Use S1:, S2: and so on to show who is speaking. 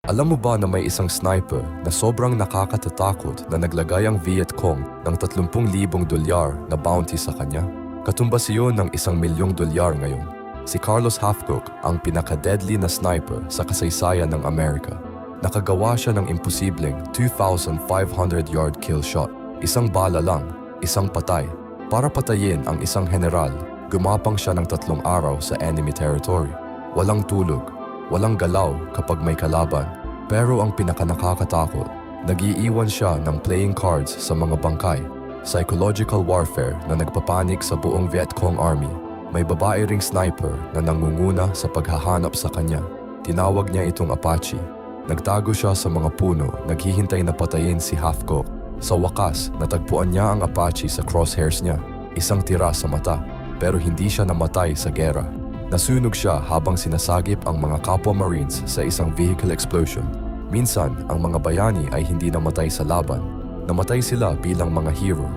S1: Alam mo ba na may isang sniper na sobrang nakakatatakot na naglagay ang Viet Cong ng 30,000 dolyar na bounty sa kanya? Katumbas iyon ng $1,000,000 ngayon. Si Carlos Hathcock ang pinaka-deadly na sniper sa kasaysayan ng Amerika. Nakagawa siya ng imposibleng 2,500-yard kill shot. Isang bala lang, isang patay. Para patayin ang isang general, gumapang siya ng 3 araw sa enemy territory. Walang tulog, walang galaw kapag may kalaban. Pero ang pinakanakakatakot, nag-iiwan siya ng playing cards sa mga bangkay. Psychological warfare na nagpapanik sa buong Viet Cong Army. May babae ring sniper na nangunguna sa paghahanap sa kanya. Tinawag niya itong Apache. Nagtago siya sa mga puno, naghihintay na patayin si Hathcock. Sa wakas, natagpuan niya ang Apache sa crosshairs niya. Isang tira sa mata, pero hindi siya namatay sa gera. Nasunog siya habang sinasagip ang mga kapwa Marines sa isang vehicle explosion. Minsan, ang mga bayani ay hindi namatay sa laban. Namatay sila bilang mga hero.